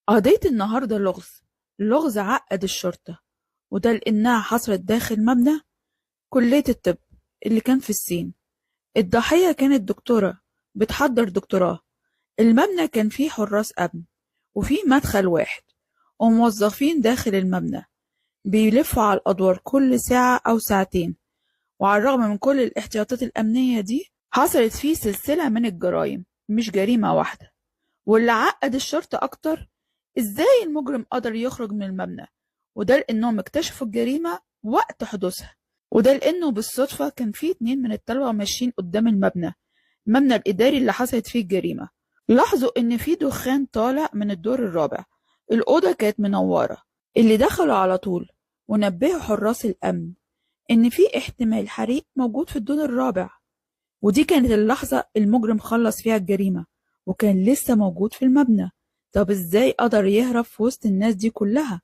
قضية النهاردة لغز عقد الشرطة، وده لأنها حصلت داخل مبنى كلية الطب اللي كان في الصين. الضحية كانت دكتورة بتحضر دكتوراه. المبنى كان فيه حراس أمن، وفيه مدخل واحد، وموظفين داخل المبنى بيلفوا على الأدوار كل ساعة أو ساعتين. وعلى الرغم من كل الاحتياطات الأمنية دي، حصلت فيه سلسلة من الجرائم، مش جريمة واحدة. واللي عقد الشرطة أكتر، إزاي المجرم قدر يخرج من المبنى، وده لأنهم اكتشفوا الجريمة وقت حدوثها. وده لأنه بالصدفة كان في اتنين من الطلبة ماشيين قدام المبنى الإداري اللي حصلت فيه الجريمة. لاحظوا إن في دخان طالع من الدور الرابع. الأوضة كانت منورة. اللي دخلوا على طول ونبهوا حراس الأمن إن في احتمال حريق موجود في الدور الرابع. ودي كانت اللحظة المجرم خلص فيها الجريمة، وكان لسه موجود في المبنى. طب ازاي قدر يهرب في وسط الناس دي كلها؟